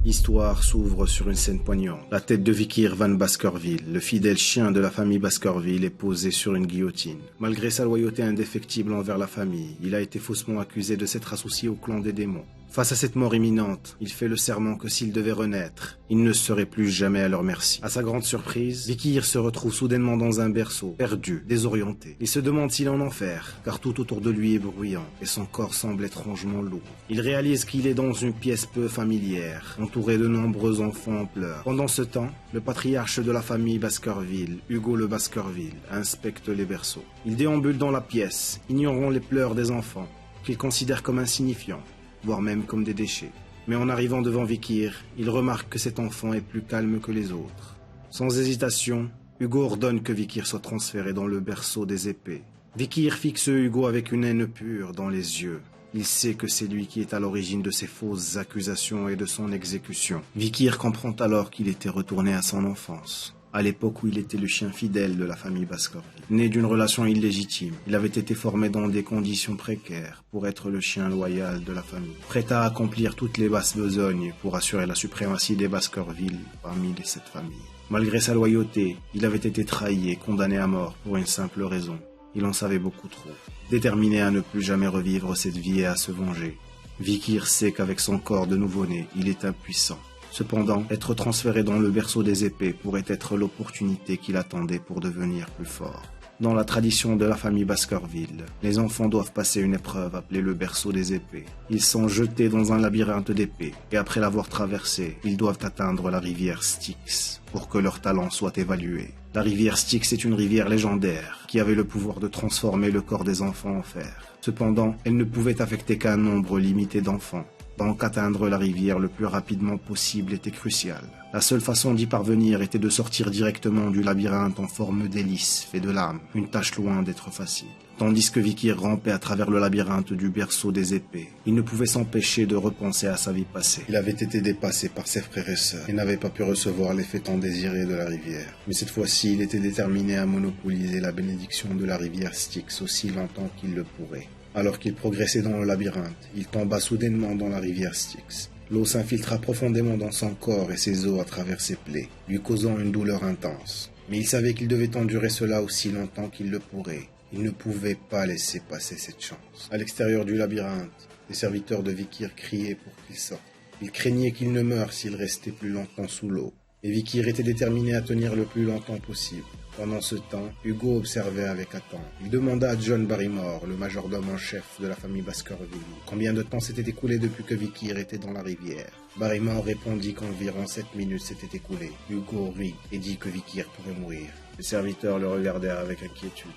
L'histoire s'ouvre sur une scène poignante. La tête de Vikir van Baskerville, le fidèle chien de la famille Baskerville, est posée sur une guillotine. Malgré sa loyauté indéfectible envers la famille, il a été faussement accusé de s'être associé au clan des démons. Face à cette mort imminente, il fait le serment que s'il devait renaître, il ne serait plus jamais à leur merci. À sa grande surprise, Vikir se retrouve soudainement dans un berceau, perdu, désorienté. Il se demande s'il est en enfer, car tout autour de lui est bruyant, et son corps semble étrangement lourd. Il réalise qu'il est dans une pièce peu familière, entouré de nombreux enfants en pleurs. Pendant ce temps, le patriarche de la famille Baskerville, Hugo le Baskerville, inspecte les berceaux. Il déambule dans la pièce, ignorant les pleurs des enfants, qu'il considère comme insignifiants, voire même comme des déchets. Mais en arrivant devant Vikir, il remarque que cet enfant est plus calme que les autres. Sans hésitation, Hugo ordonne que Vikir soit transféré dans le berceau des épées. Vikir fixe Hugo avec une haine pure dans les yeux. Il sait que c'est lui qui est à l'origine de ces fausses accusations et de son exécution. Vikir comprend alors qu'il était retourné à son enfance, à l'époque où il était le chien fidèle de la famille Baskerville. Né d'une relation illégitime, il avait été formé dans des conditions précaires pour être le chien loyal de la famille, prêt à accomplir toutes les basses besognes pour assurer la suprématie des Baskerville parmi cette famille. Malgré sa loyauté, il avait été trahi et condamné à mort pour une simple raison. Il en savait beaucoup trop. Déterminé à ne plus jamais revivre cette vie et à se venger, Vikir sait qu'avec son corps de nouveau-né, il est impuissant. Cependant, être transféré dans le berceau des épées pourrait être l'opportunité qu'il attendait pour devenir plus fort. Dans la tradition de la famille Baskerville, les enfants doivent passer une épreuve appelée le berceau des épées. Ils sont jetés dans un labyrinthe d'épées, et après l'avoir traversé, ils doivent atteindre la rivière Styx pour que leur talent soit évalué. La rivière Styx est une rivière légendaire qui avait le pouvoir de transformer le corps des enfants en fer. Cependant, elle ne pouvait affecter qu'un nombre limité d'enfants. Donc atteindre la rivière le plus rapidement possible était crucial. La seule façon d'y parvenir était de sortir directement du labyrinthe en forme d'hélice fait de lames, une tâche loin d'être facile. Tandis que Vikir rampait à travers le labyrinthe du berceau des épées, il ne pouvait s'empêcher de repenser à sa vie passée. Il avait été dépassé par ses frères et sœurs et n'avait pas pu recevoir l'effet tant désiré de la rivière. Mais cette fois-ci, il était déterminé à monopoliser la bénédiction de la rivière Styx aussi longtemps qu'il le pourrait. Alors qu'il progressait dans le labyrinthe, il tomba soudainement dans la rivière Styx. L'eau s'infiltra profondément dans son corps et ses os à travers ses plaies, lui causant une douleur intense. Mais il savait qu'il devait endurer cela aussi longtemps qu'il le pourrait. Il ne pouvait pas laisser passer cette chance. À l'extérieur du labyrinthe, les serviteurs de Vikir criaient pour qu'il sorte. Il craignait qu'il ne meure s'il restait plus longtemps sous l'eau. Et Vikir était déterminé à tenir le plus longtemps possible. Pendant ce temps, Hugo observait avec attente. Il demanda à John Barrymore, le majordome en chef de la famille Baskerville, combien de temps s'était écoulé depuis que Vikir était dans la rivière. Barrymore répondit qu'environ 7 minutes s'étaient écoulées. Hugo rit et dit que Vikir pourrait mourir. Les serviteurs le regardèrent avec inquiétude,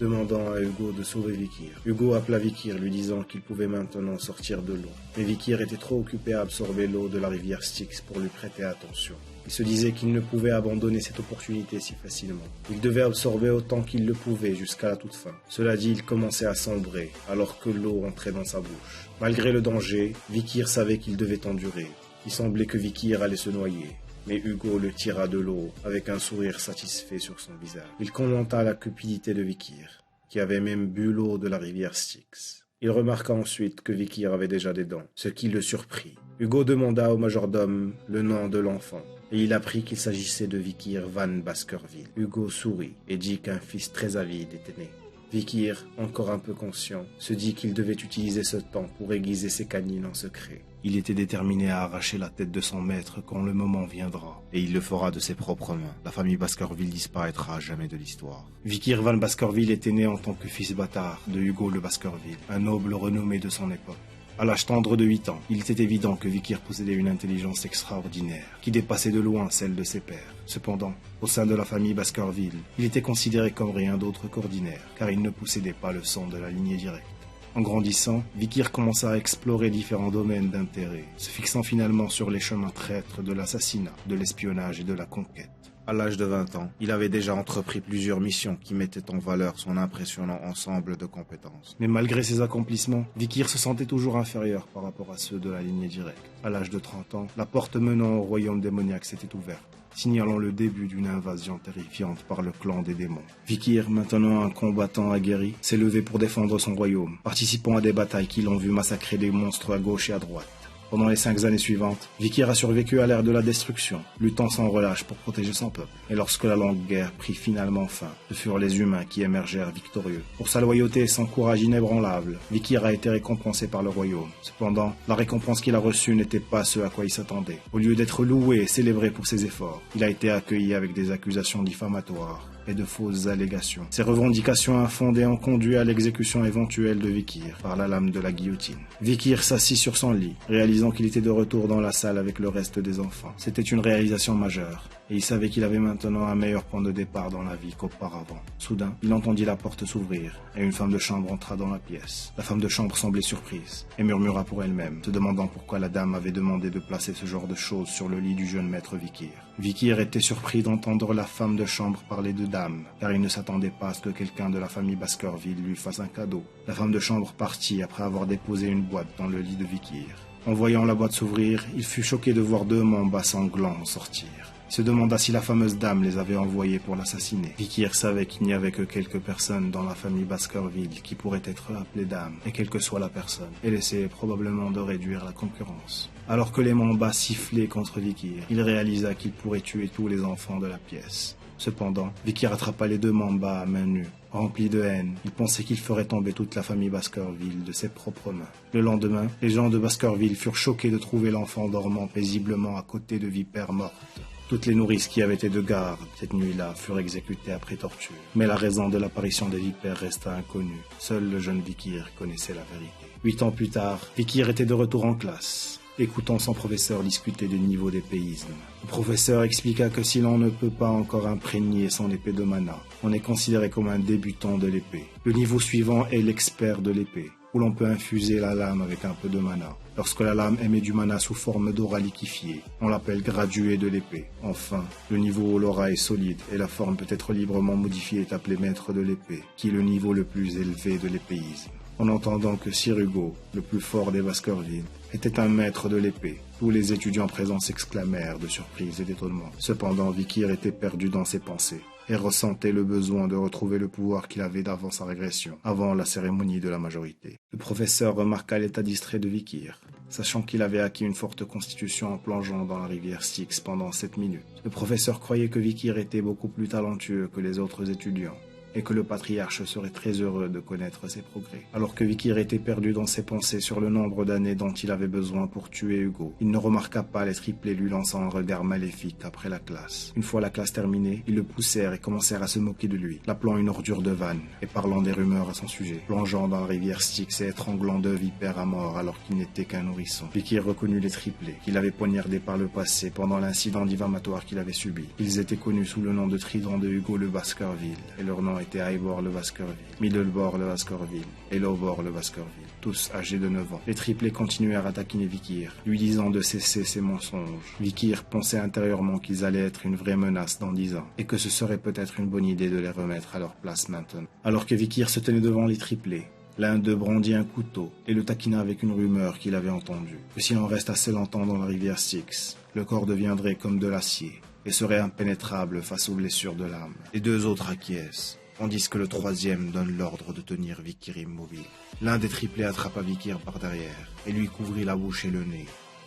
demandant à Hugo de sauver Vikir. Hugo appela Vikir, lui disant qu'il pouvait maintenant sortir de l'eau. Mais Vikir était trop occupé à absorber l'eau de la rivière Styx pour lui prêter attention. Il se disait qu'il ne pouvait abandonner cette opportunité si facilement. Il devait absorber autant qu'il le pouvait jusqu'à la toute fin. Cela dit, il commençait à sombrer, alors que l'eau entrait dans sa bouche. Malgré le danger, Vikir savait qu'il devait endurer. Il semblait que Vikir allait se noyer. Mais Hugo le tira de l'eau, avec un sourire satisfait sur son visage. Il commenta la cupidité de Vikir, qui avait même bu l'eau de la rivière Styx. Il remarqua ensuite que Vikir avait déjà des dents, ce qui le surprit. Hugo demanda au majordome le nom de l'enfant, et il apprit qu'il s'agissait de Vikir van Baskerville. Hugo sourit et dit qu'un fils très avide était né. Vikir, encore un peu conscient, se dit qu'il devait utiliser ce temps pour aiguiser ses canines en secret. Il était déterminé à arracher la tête de son maître quand le moment viendra, et il le fera de ses propres mains. La famille Baskerville disparaîtra à jamais de l'histoire. Vikir van Baskerville était né en tant que fils bâtard de Hugo le Baskerville, un noble renommé de son époque. À l'âge tendre de 8 ans, il était évident que Vikir possédait une intelligence extraordinaire, qui dépassait de loin celle de ses pères. Cependant, au sein de la famille Baskerville, il était considéré comme rien d'autre qu'ordinaire, car il ne possédait pas le sang de la lignée directe. En grandissant, Vikir commença à explorer différents domaines d'intérêt, se fixant finalement sur les chemins traîtres de l'assassinat, de l'espionnage et de la conquête. À l'âge de 20 ans, il avait déjà entrepris plusieurs missions qui mettaient en valeur son impressionnant ensemble de compétences. Mais malgré ses accomplissements, Vikir se sentait toujours inférieur par rapport à ceux de la lignée directe. À l'âge de 30 ans, la porte menant au royaume démoniaque s'était ouverte, signalant le début d'une invasion terrifiante par le clan des démons. Vikir, maintenant un combattant aguerri, s'est levé pour défendre son royaume, participant à des batailles qui l'ont vu massacrer des monstres à gauche et à droite. Pendant les 5 années suivantes, Vikir a survécu à l'ère de la destruction, luttant sans relâche pour protéger son peuple. Et lorsque la longue guerre prit finalement fin, ce furent les humains qui émergèrent victorieux. Pour sa loyauté et son courage inébranlable, Vikir a été récompensé par le royaume. Cependant, la récompense qu'il a reçue n'était pas ce à quoi il s'attendait. Au lieu d'être loué et célébré pour ses efforts, il a été accueilli avec des accusations diffamatoires et de fausses allégations. Ces revendications infondées ont conduit à l'exécution éventuelle de Vikir par la lame de la guillotine. Vikir s'assit sur son lit, réalisant qu'il était de retour dans la salle avec le reste des enfants. C'était une réalisation majeure, et il savait qu'il avait maintenant un meilleur point de départ dans la vie qu'auparavant. Soudain, il entendit la porte s'ouvrir, et une femme de chambre entra dans la pièce. La femme de chambre semblait surprise, et murmura pour elle-même, se demandant pourquoi la dame avait demandé de placer ce genre de choses sur le lit du jeune maître Vikir. Vikir était surpris d'entendre la femme de chambre parler de dame, car il ne s'attendait pas à ce que quelqu'un de la famille Baskerville lui fasse un cadeau. La femme de chambre partit après avoir déposé une boîte dans le lit de Vikir. En voyant la boîte s'ouvrir, il fut choqué de voir 2 mambas sanglants en sortir. Il se demanda si la fameuse dame les avait envoyés pour l'assassiner. Vikir savait qu'il n'y avait que quelques personnes dans la famille Baskerville qui pourraient être appelées dames, et quelle que soit la personne, elle essayait probablement de réduire la concurrence. Alors que les mambas sifflaient contre Vikir, il réalisa qu'il pourrait tuer tous les enfants de la pièce. Cependant, Vikir attrapa les 2 mambas à main nue. Rempli de haine, il pensait qu'il ferait tomber toute la famille Baskerville de ses propres mains. Le lendemain, les gens de Baskerville furent choqués de trouver l'enfant dormant paisiblement à côté de vipères mortes. Toutes les nourrices qui avaient été de garde cette nuit-là furent exécutées après torture. Mais la raison de l'apparition des vipères resta inconnue. Seul le jeune Vikir connaissait la vérité. 8 ans plus tard, Vikir était de retour en classe, écoutant son professeur discuter du niveau d'épéisme. Le professeur expliqua que si l'on ne peut pas encore imprégner son épée de mana, on est considéré comme un débutant de l'épée. Le niveau suivant est l'expert de l'épée, où l'on peut infuser la lame avec un peu de mana. Lorsque la lame émet du mana sous forme d'aura liquéfiée, on l'appelle gradué de l'épée. Enfin, le niveau où l'aura est solide et la forme peut être librement modifiée est appelé maître de l'épée, qui est le niveau le plus élevé de l'épéisme. En entendant que Sir Hugo, le plus fort des Baskerville, était un maître de l'épée, tous les étudiants présents s'exclamèrent de surprise et d'étonnement. Cependant, Vikir était perdu dans ses pensées et ressentait le besoin de retrouver le pouvoir qu'il avait d'avant sa régression, avant la cérémonie de la majorité. Le professeur remarqua l'état distrait de Vikir, sachant qu'il avait acquis une forte constitution en plongeant dans la rivière Styx pendant 7 minutes. Le professeur croyait que Vikir était beaucoup plus talentueux que les autres étudiants, et que le patriarche serait très heureux de connaître ses progrès. Alors que Vikir était perdu dans ses pensées sur le nombre d'années dont il avait besoin pour tuer Hugo, il ne remarqua pas les triplés lui lançant un regard maléfique après la classe. Une fois la classe terminée, ils le poussèrent et commencèrent à se moquer de lui, l'appelant une ordure de vanne et parlant des rumeurs à son sujet, plongeant dans la rivière Styx et étranglant 2 vipères à mort alors qu'il n'était qu'un nourrisson. Vikir reconnut les triplés qu'il avait poignardés par le passé pendant l'incident diffamatoire qu'il avait subi. Ils étaient connus sous le nom de trident de Hugo le Baskerville, et leur nom était Eivor le Baskerville, Middelbor le Baskerville et Lovor le Baskerville, tous âgés de 9 ans. Les triplés continuèrent à taquiner Vikir, lui disant de cesser ses mensonges. Vikir pensait intérieurement qu'ils allaient être une vraie menace dans 10 ans, et que ce serait peut-être une bonne idée de les remettre à leur place maintenant. Alors que Vikir se tenait devant les triplés, l'un d'eux brandit un couteau et le taquina avec une rumeur qu'il avait entendue, que si l'on reste assez longtemps dans la rivière Styx, le corps deviendrait comme de l'acier et serait impénétrable face aux blessures de l'âme. Les 2 autres acquiescent, tandis que le 3e donne l'ordre de tenir Vikir immobile. L'un des triplés attrapa Vikir par derrière et lui couvrit la bouche et le nez,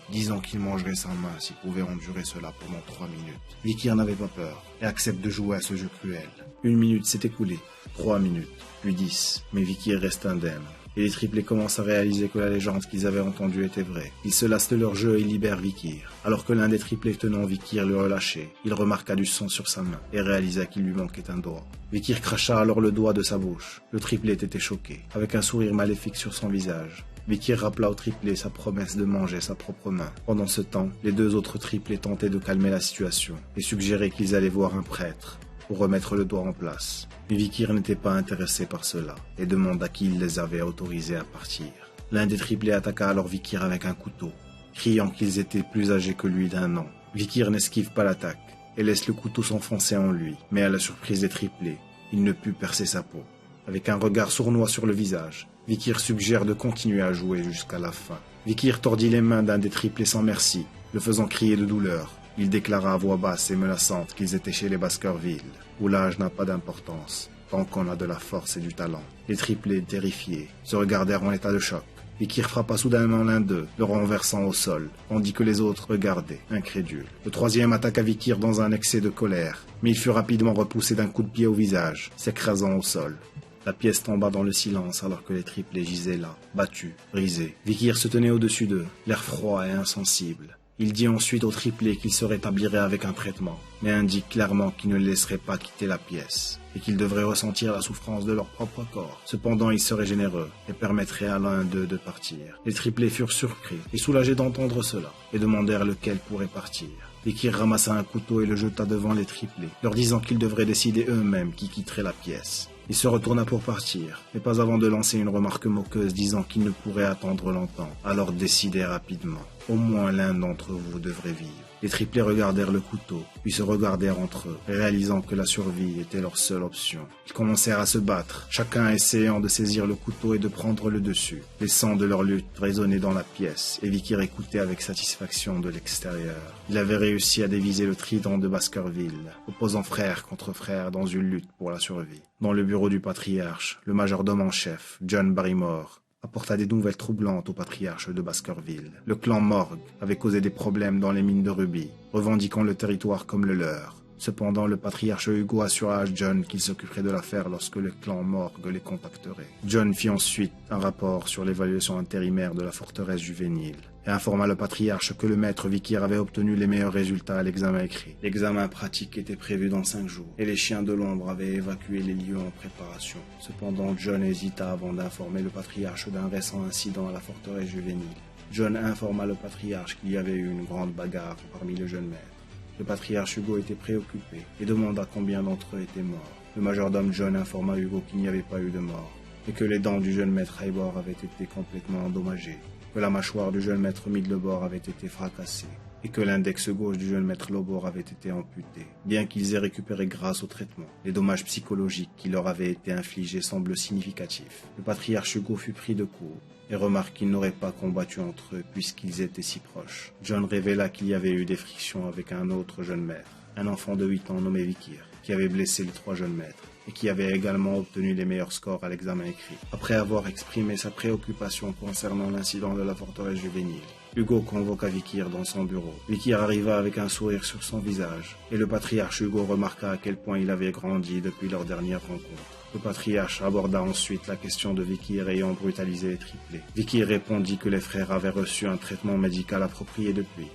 disant qu'il mangerait sa main s'il pouvait endurer cela pendant 3 minutes. Vikir n'avait pas peur et accepte de jouer à ce jeu cruel. 1 minute s'est écoulée, 3 minutes, puis 10, mais Vikir reste indemne. Et les triplés commencent à réaliser que la légende qu'ils avaient entendue était vraie. Ils se lassent de leur jeu et libèrent Vikir. Alors que l'un des triplés tenant Vikir le relâchait, il remarqua du sang sur sa main et réalisa qu'il lui manquait un doigt. Vikir cracha alors le doigt de sa bouche. Le triplé était choqué, avec un sourire maléfique sur son visage. Vikir rappela au triplé sa promesse de manger sa propre main. Pendant ce temps, les 2 autres triplés tentaient de calmer la situation et suggéraient qu'ils allaient voir un prêtre pour remettre le doigt en place. Mais Vikir n'était pas intéressé par cela et demanda qui il les avait autorisés à partir. L'un des triplés attaqua alors Vikir avec un couteau, criant qu'ils étaient plus âgés que lui d'1 an. Vikir n'esquive pas l'attaque et laisse le couteau s'enfoncer en lui, mais à la surprise des triplés, il ne put percer sa peau. Avec un regard sournois sur le visage, Vikir suggère de continuer à jouer jusqu'à la fin. Vikir tordit les mains d'un des triplés sans merci, le faisant crier de douleur. Il déclara à voix basse et menaçante qu'ils étaient chez les Baskerville, où l'âge n'a pas d'importance, tant qu'on a de la force et du talent. Les triplés, terrifiés, se regardèrent en état de choc. Vikir frappa soudainement l'un d'eux, le renversant au sol, tandis que les autres regardaient, incrédules. Le troisième attaqua Vikir dans un excès de colère, mais il fut rapidement repoussé d'un coup de pied au visage, s'écrasant au sol. La pièce tomba dans le silence alors que les triplés gisaient là, battus, brisés. Vikir se tenait au-dessus d'eux, l'air froid et insensible. Il dit ensuite aux triplés qu'il se rétablirait avec un traitement, mais indique clairement qu'il ne les laisserait pas quitter la pièce, et qu'ils devraient ressentir la souffrance de leur propre corps. Cependant, il serait généreux, et permettrait à l'un d'eux de partir. Les triplés furent surpris, et soulagés d'entendre cela, et demandèrent lequel pourrait partir. Vikir ramassa un couteau et le jeta devant les triplés, leur disant qu'ils devraient décider eux-mêmes qui quitterait la pièce. Il se retourna pour partir, mais pas avant de lancer une remarque moqueuse disant qu'il ne pourrait attendre longtemps. Alors décidez rapidement. Au moins l'un d'entre vous devrait vivre. Les triplés regardèrent le couteau, puis se regardèrent entre eux, réalisant que la survie était leur seule option. Ils commencèrent à se battre, chacun essayant de saisir le couteau et de prendre le dessus. Les sons de leur lutte résonnaient dans la pièce, et Vikir écoutait avec satisfaction de l'extérieur. Il avait réussi à déviser le trident de Baskerville, opposant frère contre frère dans une lutte pour la survie. Dans le bureau du patriarche, le majordome en chef, John Barrymore, apporta des nouvelles troublantes au patriarche de Baskerville. Le clan Morg avait causé des problèmes dans les mines de rubis, revendiquant le territoire comme le leur. Cependant, le patriarche Hugo assura à John qu'il s'occuperait de l'affaire lorsque le clan Morg les contacterait. John fit ensuite un rapport sur l'évaluation intérimaire de la forteresse juvénile et informa le patriarche que le maître Vikir avait obtenu les meilleurs résultats à l'examen écrit. L'examen pratique était prévu dans 5 jours et les chiens de l'ombre avaient évacué les lieux en préparation. Cependant, John hésita avant d'informer le patriarche d'un récent incident à la forteresse juvénile. John informa le patriarche qu'il y avait eu une grande bagarre parmi les jeunes maîtres. Le patriarche Hugo était préoccupé et demanda combien d'entre eux étaient morts. Le majordome John informa Hugo qu'il n'y avait pas eu de mort et que les dents du jeune maître Eivor avaient été complètement endommagées, que la mâchoire du jeune maître Midlebor avait été fracassée et que l'index gauche du jeune maître Lobor avait été amputé. Bien qu'ils aient récupéré grâce au traitement, les dommages psychologiques qui leur avaient été infligés semblent significatifs. Le patriarche Hugo fut pris de court et remarque qu'ils n'auraient pas combattu entre eux puisqu'ils étaient si proches. John révéla qu'il y avait eu des frictions avec un autre jeune maître, un enfant de 8 ans nommé Vikir, qui avait blessé les 3 jeunes maîtres et qui avait également obtenu les meilleurs scores à l'examen écrit. Après avoir exprimé sa préoccupation concernant l'incident de la forteresse juvénile, Hugo convoqua Vikir dans son bureau. Vikir arriva avec un sourire sur son visage, et le patriarche Hugo remarqua à quel point il avait grandi depuis leur dernière rencontre. Le patriarche aborda ensuite la question de Vikir ayant brutalisé les triplés. Vikir répondit que les frères avaient reçu un traitement médical approprié depuis.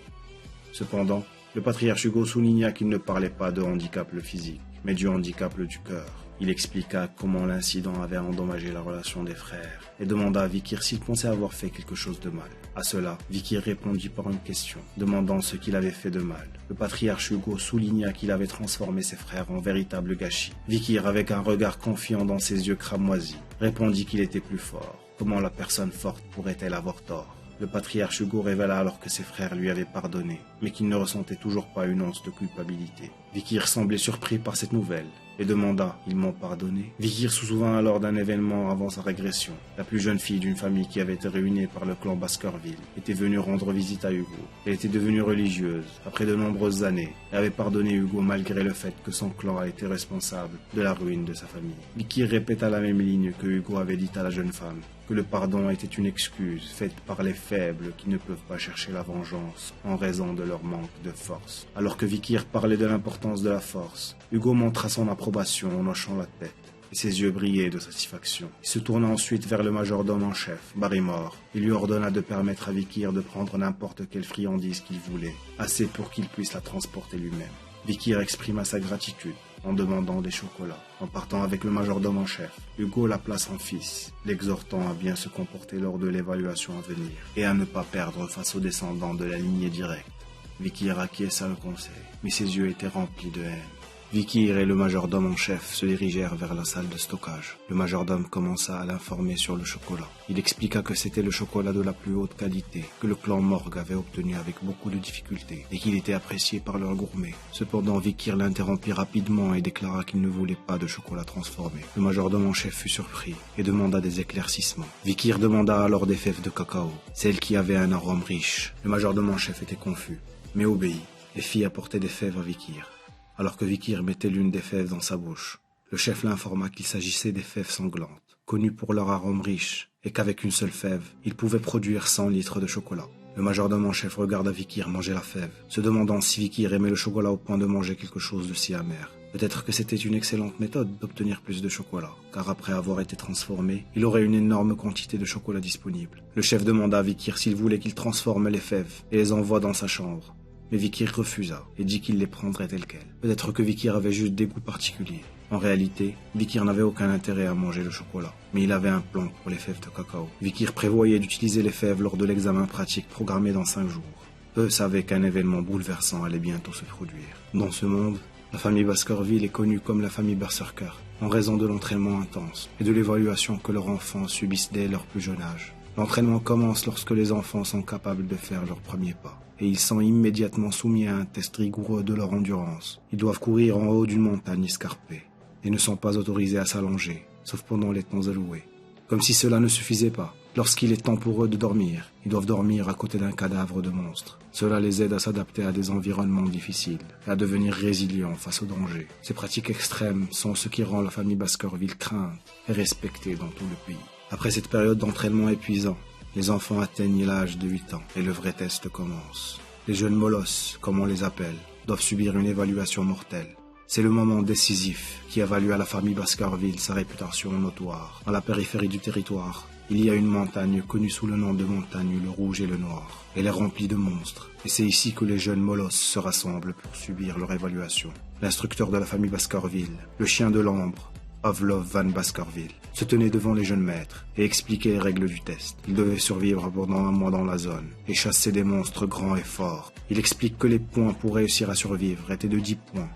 Cependant, le patriarche Hugo souligna qu'il ne parlait pas de handicap le physique, mais du handicap du cœur. Il expliqua comment l'incident avait endommagé la relation des frères et demanda à Vikir s'il pensait avoir fait quelque chose de mal. À cela, Vikir répondit par une question, demandant ce qu'il avait fait de mal. Le patriarche Hugo souligna qu'il avait transformé ses frères en véritables gâchis. Vikir, avec un regard confiant dans ses yeux cramoisis, répondit qu'il était plus fort. Comment la personne forte pourrait-elle avoir tort ? Le patriarche Hugo révéla alors que ses frères lui avaient pardonné, mais qu'il ne ressentait toujours pas une once de culpabilité. Vikir semblait surpris par cette nouvelle et demanda « Ils m'ont pardonné ?» Vikir se souvint alors d'un événement avant sa régression. La plus jeune fille d'une famille qui avait été ruinée par le clan Baskerville était venue rendre visite à Hugo. Elle était devenue religieuse après de nombreuses années et avait pardonné Hugo malgré le fait que son clan a été responsable de la ruine de sa famille. Vikir répéta la même ligne que Hugo avait dite à la jeune femme, que le pardon était une excuse faite par les faibles qui ne peuvent pas chercher la vengeance en raison de leur manque de force. Alors que Vikir parlait de l'importance de la force, Hugo montra son approbation en hochant la tête, et ses yeux brillaient de satisfaction. Il se tourna ensuite vers le majordome en chef, Barrymore. Il lui ordonna de permettre à Vikir de prendre n'importe quelle friandise qu'il voulait, assez pour qu'il puisse la transporter lui-même. Vikir exprima sa gratitude en demandant des chocolats. En partant avec le majordome en chef, Hugo l'appela son fils, l'exhortant à bien se comporter lors de l'évaluation à venir et à ne pas perdre face aux descendants de la lignée directe. Vikir acquiesça le conseil, mais ses yeux étaient remplis de haine. Vikir et le majordome en chef se dirigèrent vers la salle de stockage. Le majordome commença à l'informer sur le chocolat. Il expliqua que c'était le chocolat de la plus haute qualité, que le clan Morg avait obtenu avec beaucoup de difficultés, et qu'il était apprécié par leurs gourmets. Cependant, Vikir l'interrompit rapidement et déclara qu'il ne voulait pas de chocolat transformé. Le majordome en chef fut surpris et demanda des éclaircissements. Vikir demanda alors des fèves de cacao, celles qui avaient un arôme riche. Le majordome en chef était confus, mais obéit, et fit apporter des fèves à Vikir. Alors que Vikir mettait l'une des fèves dans sa bouche, le chef l'informa qu'il s'agissait des fèves sanglantes, connues pour leur arôme riche et qu'avec une seule fève, il pouvait produire 100 litres de chocolat. Le majordome en chef regarda Vikir manger la fève, se demandant si Vikir aimait le chocolat au point de manger quelque chose de si amer. Peut-être que c'était une excellente méthode d'obtenir plus de chocolat, car après avoir été transformé, il aurait une énorme quantité de chocolat disponible. Le chef demanda à Vikir s'il voulait qu'il transforme les fèves et les envoie dans sa chambre. Mais Vikir refusa et dit qu'il les prendrait telles quelles. Peut-être que Vikir avait juste des goûts particuliers. En réalité, Vikir n'avait aucun intérêt à manger le chocolat, mais il avait un plan pour les fèves de cacao. Vikir prévoyait d'utiliser les fèves lors de l'examen pratique programmé dans 5 jours. Peu savaient qu'un événement bouleversant allait bientôt se produire. Dans ce monde, la famille Baskerville est connue comme la famille Berserker, en raison de l'entraînement intense et de l'évaluation que leurs enfants subissent dès leur plus jeune âge. L'entraînement commence lorsque les enfants sont capables de faire leurs premiers pas, et ils sont immédiatement soumis à un test rigoureux de leur endurance. Ils doivent courir en haut d'une montagne escarpée, et ne sont pas autorisés à s'allonger, sauf pendant les temps alloués. Comme si cela ne suffisait pas, lorsqu'il est temps pour eux de dormir, ils doivent dormir à côté d'un cadavre de monstre. Cela les aide à s'adapter à des environnements difficiles et à devenir résilients face aux dangers. Ces pratiques extrêmes sont ce qui rend la famille Baskerville crainte et respectée dans tout le pays. Après cette période d'entraînement épuisant, les enfants atteignent l'âge de 8 ans et le vrai test commence. Les jeunes molosses, comme on les appelle, doivent subir une évaluation mortelle. C'est le moment décisif qui évalue à la famille Baskerville sa réputation notoire. À la périphérie du territoire, il y a une montagne connue sous le nom de montagne le Rouge et le Noir. Elle est remplie de monstres, et c'est ici que les jeunes molosses se rassemblent pour subir leur évaluation. L'instructeur de la famille Baskerville, le chien de l'ombre, Pavlov van Baskerville, se tenait devant les jeunes maîtres et expliquait les règles du test. Il devait survivre pendant 1 mois dans la zone et chasser des monstres grands et forts. Il explique que les points pour réussir à survivre étaient de 10 points.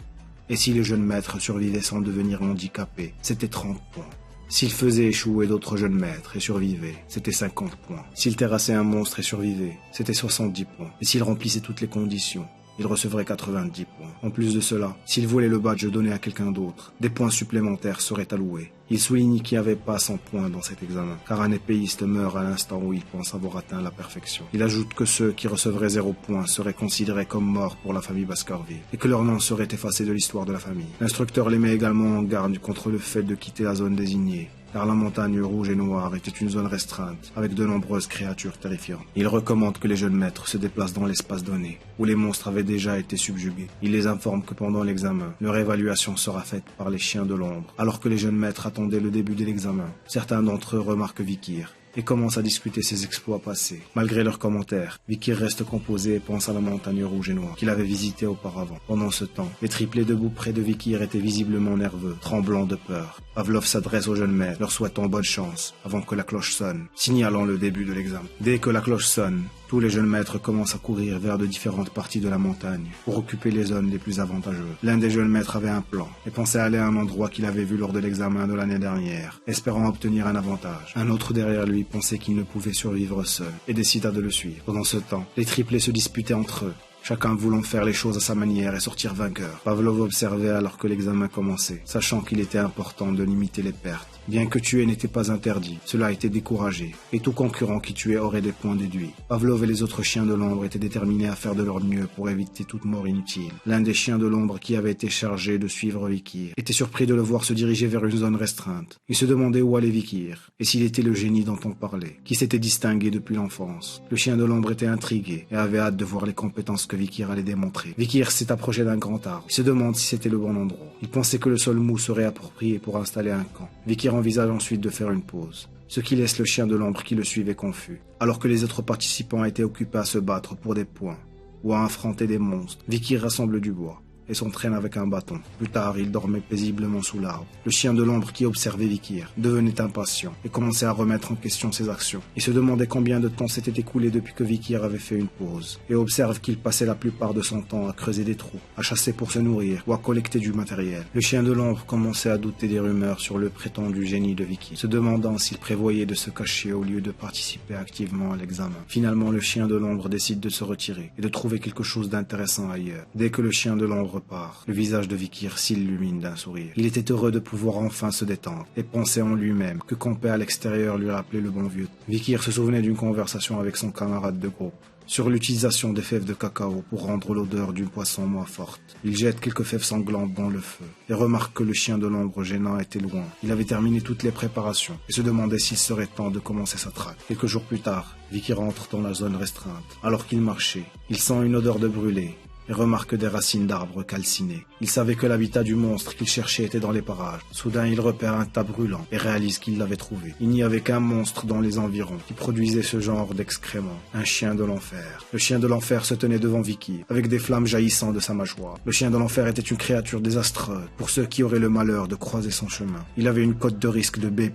Et si le jeune maître survivait sans devenir handicapé, c'était 30 points. S'il faisait échouer d'autres jeunes maîtres et survivait, c'était 50 points. S'il terrassait un monstre et survivait, c'était 70 points. Et s'il remplissait toutes les conditions, il recevrait 90 points. En plus de cela, s'il voulait le badge donné à quelqu'un d'autre, des points supplémentaires seraient alloués. Il souligne qu'il n'y avait pas 100 points dans cet examen, car un épéiste meurt à l'instant où il pense avoir atteint la perfection. Il ajoute que ceux qui recevraient 0 points seraient considérés comme morts pour la famille Baskerville, et que leur nom serait effacé de l'histoire de la famille. L'instructeur les met également en garde contre le fait de quitter la zone désignée, car la montagne rouge et noire était une zone restreinte, avec de nombreuses créatures terrifiantes. Il recommande que les jeunes maîtres se déplacent dans l'espace donné, où les monstres avaient déjà été subjugués. Il les informe que pendant l'examen, leur évaluation sera faite par les chiens de l'ombre. Alors que les jeunes maîtres attendaient le début de l'examen, certains d'entre eux remarquent Vikir et commencent à discuter ses exploits passés. Malgré leurs commentaires, Vikir reste composé et pense à la montagne rouge et noire qu'il avait visitée auparavant. Pendant ce temps, les triplés debout près de Vikir étaient visiblement nerveux, tremblants de peur. Pavlov s'adresse aux jeunes maîtres, leur souhaitant bonne chance, avant que la cloche sonne, signalant le début de l'examen. Dès que la cloche sonne, tous les jeunes maîtres commencent à courir vers de différentes parties de la montagne pour occuper les zones les plus avantageuses. L'un des jeunes maîtres avait un plan et pensait aller à un endroit qu'il avait vu lors de l'examen de l'année dernière, espérant obtenir un avantage. Un autre derrière lui pensait qu'il ne pouvait survivre seul et décida de le suivre. Pendant ce temps, les triplés se disputaient entre eux, chacun voulant faire les choses à sa manière et sortir vainqueur. Pavlov observait alors que l'examen commençait, sachant qu'il était important de limiter les pertes. Bien que tuer n'était pas interdit, cela était découragé, et tout concurrent qui tuait aurait des points déduits. Pavlov et les autres chiens de l'ombre étaient déterminés à faire de leur mieux pour éviter toute mort inutile. L'un des chiens de l'ombre qui avait été chargé de suivre Vikir était surpris de le voir se diriger vers une zone restreinte. Il se demandait où allait Vikir, et s'il était le génie dont on parlait, qui s'était distingué depuis l'enfance. Le chien de l'ombre était intrigué, et avait hâte de voir les compétences que Vikir allait démontrer. Vikir s'est approché d'un grand arbre. Il se demande si c'était le bon endroit. Il pensait que le sol mou serait approprié pour installer un camp. Vikir envisage ensuite de faire une pause, ce qui laisse le chien de l'ombre qui le suivait confus. Alors que les autres participants étaient occupés à se battre pour des points ou à affronter des monstres, Vikir rassemble du bois et s'entraîne avec un bâton. Plus tard, il dormait paisiblement sous l'arbre. Le chien de l'ombre qui observait Vikir devenait impatient et commençait à remettre en question ses actions. Il se demandait combien de temps s'était écoulé depuis que Vikir avait fait une pause et observe qu'il passait la plupart de son temps à creuser des trous, à chasser pour se nourrir ou à collecter du matériel. Le chien de l'ombre commençait à douter des rumeurs sur le prétendu génie de Vikir, se demandant s'il prévoyait de se cacher au lieu de participer activement à l'examen. Finalement, le chien de l'ombre décide de se retirer et de trouver quelque chose d'intéressant ailleurs. Dès que le chien de l'ombre repart, le visage de Vikir s'illumine d'un sourire. Il était heureux de pouvoir enfin se détendre et pensait en lui-même que camper à l'extérieur lui rappelait le bon vieux. Vikir se souvenait d'une conversation avec son camarade de groupe sur l'utilisation des fèves de cacao pour rendre l'odeur du poisson moins forte. Il jette quelques fèves sanglantes dans le feu et remarque que le chien de l'ombre gênant était loin. Il avait terminé toutes les préparations et se demandait s'il serait temps de commencer sa traque. Quelques jours plus tard, Vicky rentre dans la zone restreinte. Alors qu'il marchait, il sent une odeur de brûlé et remarque des racines d'arbres calcinés. Il savait que l'habitat du monstre qu'il cherchait était dans les parages. Soudain, il repère un tas brûlant et réalise qu'il l'avait trouvé. Il n'y avait qu'un monstre dans les environs qui produisait ce genre d'excréments. Un chien de l'enfer. Le chien de l'enfer se tenait devant Vicky, avec des flammes jaillissant de sa mâchoire. Le chien de l'enfer était une créature désastreuse pour ceux qui auraient le malheur de croiser son chemin. Il avait une cote de risque de B+,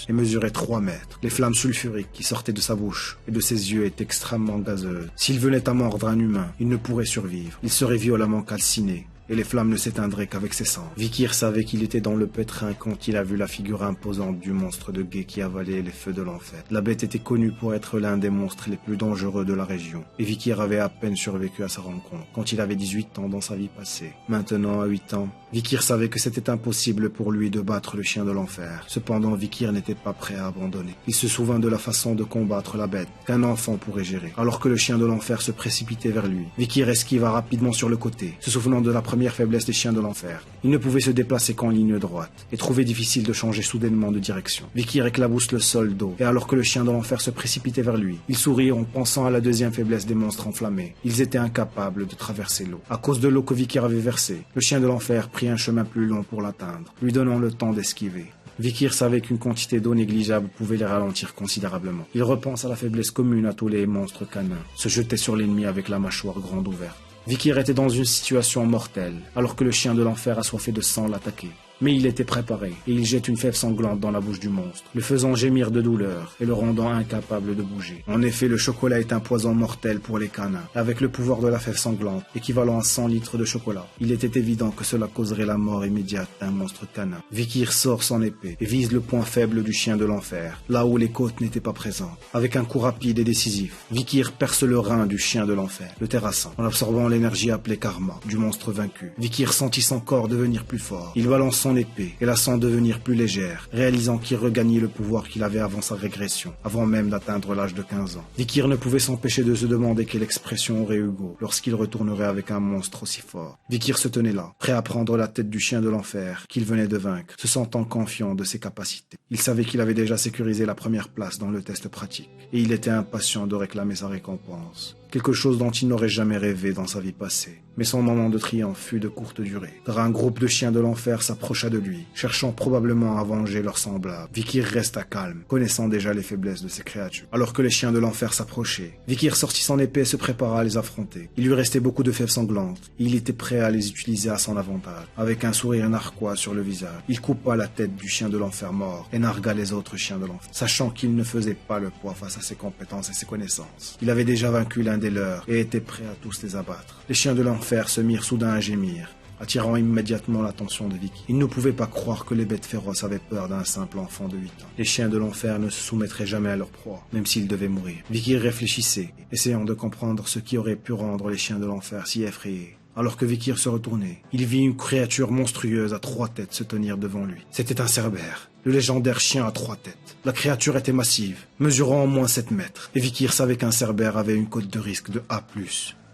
et mesurait 3 mètres. Les flammes sulfuriques qui sortaient de sa bouche et de ses yeux étaient extrêmement gazeuses. S'il venait à mordre un humain, il ne pourrait survivre. Il serait violemment calciné, et les flammes ne s'éteindraient qu'avec ses sangs. Vikir savait qu'il était dans le pétrin quand il a vu la figure imposante du monstre de guet qui avalait les feux de l'enfer. La bête était connue pour être l'un des monstres les plus dangereux de la région, et Vikir avait à peine survécu à sa rencontre, quand il avait 18 ans dans sa vie passée. Maintenant, à 8 ans, Vikir savait que c'était impossible pour lui de battre le chien de l'enfer. Cependant, Vikir n'était pas prêt à abandonner. Il se souvint de la façon de combattre la bête qu'un enfant pourrait gérer. Alors que le chien de l'enfer se précipitait vers lui, Vikir esquiva rapidement sur le côté, se souvenant de la première faiblesse des chiens de l'enfer. Il ne pouvait se déplacer qu'en ligne droite et trouvait difficile de changer soudainement de direction. Vikir éclabousse le sol d'eau et alors que le chien de l'enfer se précipitait vers lui, il sourit en pensant à la deuxième faiblesse des monstres enflammés. Ils étaient incapables de traverser l'eau. À cause de l'eau que Vikir avait versée, le chien de l'enfer prit un chemin plus long pour l'atteindre, lui donnant le temps d'esquiver. Vikir savait qu'une quantité d'eau négligeable pouvait les ralentir considérablement. Il repense à la faiblesse commune à tous les monstres canins, se jetait sur l'ennemi avec la mâchoire grande ouverte. Vikir était dans une situation mortelle, alors que le chien de l'enfer assoiffé de sang l'attaquait. Mais il était préparé, et il jette une fève sanglante dans la bouche du monstre, le faisant gémir de douleur et le rendant incapable de bouger. En effet, le chocolat est un poison mortel pour les canins, avec le pouvoir de la fève sanglante, équivalent à 100 litres de chocolat. Il était évident que cela causerait la mort immédiate d'un monstre canin. Vikir sort son épée et vise le point faible du chien de l'enfer, là où les côtes n'étaient pas présentes. Avec un coup rapide et décisif, Vikir perce le rein du chien de l'enfer, le terrassant, en absorbant l'énergie appelée karma du monstre vaincu. Vikir sentit son corps devenir plus fort. Il balance son épée et la sent devenir plus légère, réalisant qu'il regagnait le pouvoir qu'il avait avant sa régression, avant même d'atteindre l'âge de 15 ans. Vikir ne pouvait s'empêcher de se demander quelle expression aurait Hugo lorsqu'il retournerait avec un monstre aussi fort. Vikir se tenait là, prêt à prendre la tête du chien de l'enfer qu'il venait de vaincre, se sentant confiant de ses capacités. Il savait qu'il avait déjà sécurisé la première place dans le test pratique, et il était impatient de réclamer sa récompense. Quelque chose dont il n'aurait jamais rêvé dans sa vie passée. Mais son moment de triomphe fut de courte durée, car un groupe de chiens de l'enfer s'approcha de lui, cherchant probablement à venger leurs semblables. Vikir resta calme, connaissant déjà les faiblesses de ces créatures. Alors que les chiens de l'enfer s'approchaient, Vikir sortit son épée et se prépara à les affronter. Il lui restait beaucoup de fèves sanglantes, et il était prêt à les utiliser à son avantage. Avec un sourire narquois sur le visage, il coupa la tête du chien de l'enfer mort et nargua les autres chiens de l'enfer, sachant qu'il ne faisait pas le poids face à ses compétences et ses connaissances. Il avait déjà vaincu l'un des leurs et était prêt à tous les abattre. Les chiens de l'enfer se mirent soudain à gémir, attirant immédiatement l'attention de Vicky. Il ne pouvait pas croire que les bêtes féroces avaient peur d'un simple enfant de 8 ans. Les chiens de l'enfer ne se soumettraient jamais à leur proie, même s'ils devaient mourir. Vicky réfléchissait, essayant de comprendre ce qui aurait pu rendre les chiens de l'enfer si effrayés. Alors que Vikir se retournait, il vit une créature monstrueuse à 3 têtes se tenir devant lui. C'était un cerbère, le légendaire chien à 3 têtes. La créature était massive, mesurant au moins 7 mètres, et Vikir savait qu'un cerbère avait une cote de risque de A+.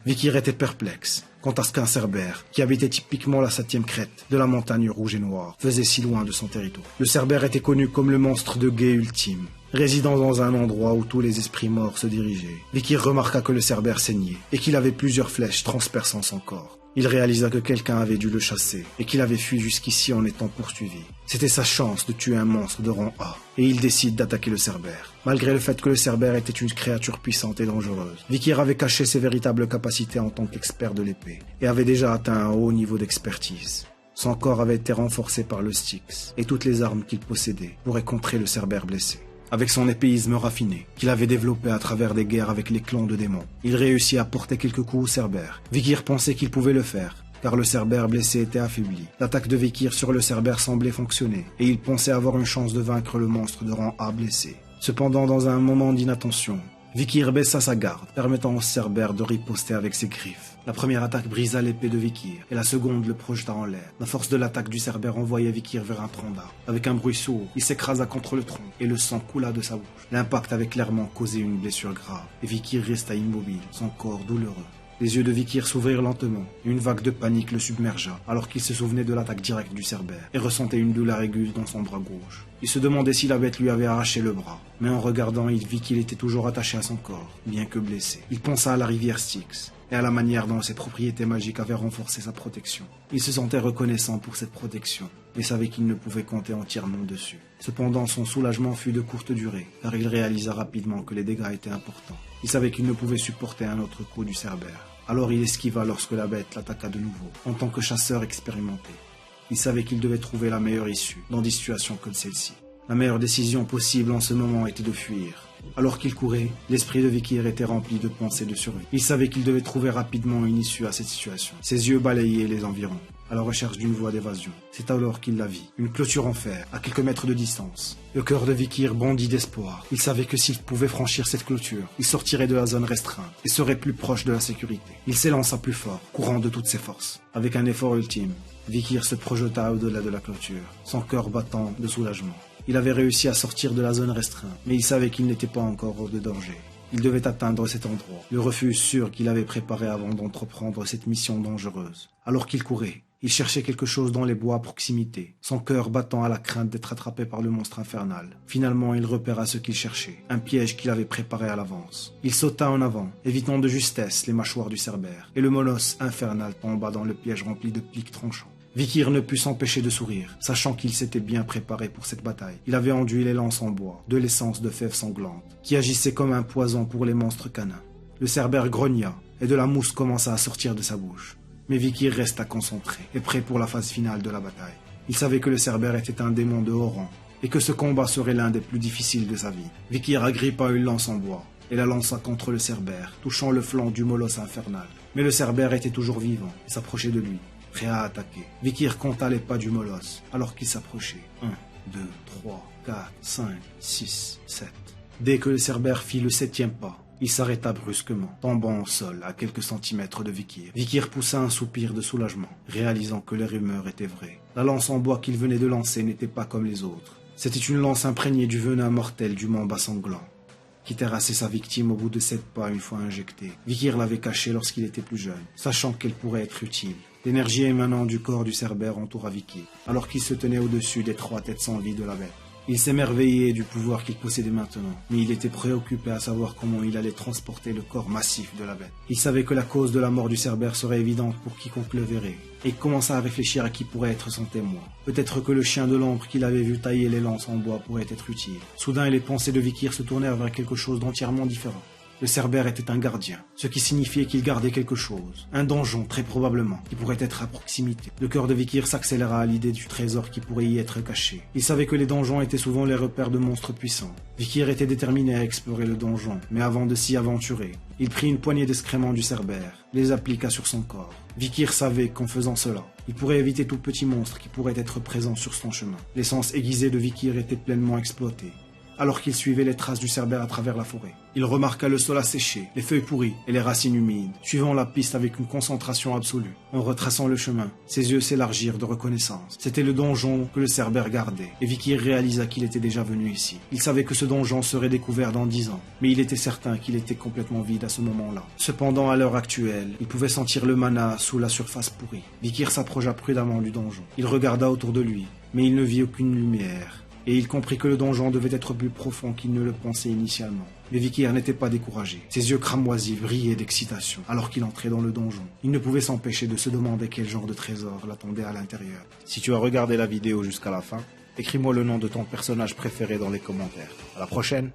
Vikir était perplexe quant à ce qu'un cerbère, qui habitait typiquement la 7e crête de la montagne rouge et noire, faisait si loin de son territoire. Le cerbère était connu comme le monstre de guet ultime, résidant dans un endroit où tous les esprits morts se dirigeaient. Vikir remarqua que le cerbère saignait et qu'il avait plusieurs flèches transperçant son corps. Il réalisa que quelqu'un avait dû le chasser et qu'il avait fui jusqu'ici en étant poursuivi. C'était sa chance de tuer un monstre de rang A, et il décide d'attaquer le cerbère. Malgré le fait que le cerbère était une créature puissante et dangereuse, Vikir avait caché ses véritables capacités en tant qu'expert de l'épée, et avait déjà atteint un haut niveau d'expertise. Son corps avait été renforcé par le Styx, et toutes les armes qu'il possédait pourraient contrer le cerbère blessé. Avec son épéisme raffiné, qu'il avait développé à travers des guerres avec les clans de démons, il réussit à porter quelques coups au cerbère. Vikir pensait qu'il pouvait le faire, car le cerbère blessé était affaibli. L'attaque de Vikir sur le cerbère semblait fonctionner, et il pensait avoir une chance de vaincre le monstre de rang A blessé. Cependant, dans un moment d'inattention, Vikir baissa sa garde, permettant au cerbère de riposter avec ses griffes. La première attaque brisa l'épée de Vikir et la seconde le projeta en l'air. La force de l'attaque du Cerbère envoya Vikir vers un tronc d'arbre. Avec un bruit sourd, il s'écrasa contre le tronc et le sang coula de sa bouche. L'impact avait clairement causé une blessure grave et Vikir resta immobile, son corps douloureux. Les yeux de Vikir s'ouvrirent lentement et une vague de panique le submergea alors qu'il se souvenait de l'attaque directe du Cerbère et ressentait une douleur aiguë dans son bras gauche. Il se demandait si la bête lui avait arraché le bras, mais en regardant, il vit qu'il était toujours attaché à son corps, bien que blessé. Il pensa à la rivière Styx et à la manière dont ses propriétés magiques avaient renforcé sa protection. Il se sentait reconnaissant pour cette protection, mais savait qu'il ne pouvait compter entièrement dessus. Cependant, son soulagement fut de courte durée, car il réalisa rapidement que les dégâts étaient importants. Il savait qu'il ne pouvait supporter un autre coup du Cerbère. Alors il esquiva lorsque la bête l'attaqua de nouveau, en tant que chasseur expérimenté. Il savait qu'il devait trouver la meilleure issue dans des situations comme celle-ci. La meilleure décision possible en ce moment était de fuir. Alors qu'il courait, l'esprit de Vikir était rempli de pensées de survie. Il savait qu'il devait trouver rapidement une issue à cette situation. Ses yeux balayaient les environs, à la recherche d'une voie d'évasion. C'est alors qu'il la vit, une clôture en fer, à quelques mètres de distance. Le cœur de Vikir bondit d'espoir. Il savait que s'il pouvait franchir cette clôture, il sortirait de la zone restreinte et serait plus proche de la sécurité. Il s'élança plus fort, courant de toutes ses forces. Avec un effort ultime, Vikir se projeta au-delà de la clôture, son cœur battant de soulagement. Il avait réussi à sortir de la zone restreinte, mais il savait qu'il n'était pas encore hors de danger. Il devait atteindre cet endroit, le refuge sûr qu'il avait préparé avant d'entreprendre cette mission dangereuse. Alors qu'il courait, il cherchait quelque chose dans les bois à proximité, son cœur battant à la crainte d'être attrapé par le monstre infernal. Finalement, il repéra ce qu'il cherchait, un piège qu'il avait préparé à l'avance. Il sauta en avant, évitant de justesse les mâchoires du Cerbère, et le molosse infernal tomba dans le piège rempli de pics tranchants. Vikir ne put s'empêcher de sourire, sachant qu'il s'était bien préparé pour cette bataille. Il avait enduit les lances en bois, de l'essence de fèves sanglantes, qui agissait comme un poison pour les monstres canins. Le Cerbère grogna, et de la mousse commença à sortir de sa bouche. Mais Vikir resta concentré, et prêt pour la phase finale de la bataille. Il savait que le Cerbère était un démon de haut rang, et que ce combat serait l'un des plus difficiles de sa vie. Vikir agrippa une lance en bois, et la lança contre le Cerbère, touchant le flanc du molosse infernal. Mais le Cerbère était toujours vivant, et s'approchait de lui, prêt à attaquer. Vikir compta les pas du molosse, alors qu'il s'approchait. 1, 2, 3, 4, 5, 6, 7. Dès que le Cerbère fit le 7e pas, il s'arrêta brusquement, tombant au sol à quelques centimètres de Vikir. Vikir poussa un soupir de soulagement, réalisant que les rumeurs étaient vraies. La lance en bois qu'il venait de lancer n'était pas comme les autres. C'était une lance imprégnée du venin mortel du mamba sanglant, qui terrassait sa victime au bout de 7 pas une fois injectée. Vikir l'avait cachée lorsqu'il était plus jeune, sachant qu'elle pourrait être utile. L'énergie émanant du corps du Cerbère entoura Vikir, alors qu'il se tenait au-dessus des 3 têtes sans vie de la bête. Il s'émerveillait du pouvoir qu'il possédait maintenant, mais il était préoccupé à savoir comment il allait transporter le corps massif de la bête. Il savait que la cause de la mort du Cerbère serait évidente pour quiconque le verrait, et il commença à réfléchir à qui pourrait être son témoin. Peut-être que le chien de l'ombre qu'il avait vu tailler les lances en bois pourrait être utile. Soudain, les pensées de Vikir se tournèrent vers quelque chose d'entièrement différent. Le Cerbère était un gardien, ce qui signifiait qu'il gardait quelque chose, un donjon très probablement, qui pourrait être à proximité. Le cœur de Vikir s'accéléra à l'idée du trésor qui pourrait y être caché. Il savait que les donjons étaient souvent les repères de monstres puissants. Vikir était déterminé à explorer le donjon, mais avant de s'y aventurer, il prit une poignée d'excréments du Cerbère, les appliqua sur son corps. Vikir savait qu'en faisant cela, il pourrait éviter tout petit monstre qui pourrait être présent sur son chemin. L'essence aiguisée de Vikir était pleinement exploitée, alors qu'il suivait les traces du Cerbère à travers la forêt. Il remarqua le sol asséché, les feuilles pourries et les racines humides, suivant la piste avec une concentration absolue. En retraçant le chemin, ses yeux s'élargirent de reconnaissance. C'était le donjon que le Cerbère gardait, et Vikir réalisa qu'il était déjà venu ici. Il savait que ce donjon serait découvert dans 10 ans, mais il était certain qu'il était complètement vide à ce moment-là. Cependant, à l'heure actuelle, il pouvait sentir le mana sous la surface pourrie. Vikir s'approcha prudemment du donjon. Il regarda autour de lui, mais il ne vit aucune lumière. Et il comprit que le donjon devait être plus profond qu'il ne le pensait initialement. Mais Vikir n'était pas découragé. Ses yeux cramoisis brillaient d'excitation alors qu'il entrait dans le donjon. Il ne pouvait s'empêcher de se demander quel genre de trésor l'attendait à l'intérieur. Si tu as regardé la vidéo jusqu'à la fin, écris-moi le nom de ton personnage préféré dans les commentaires. À la prochaine!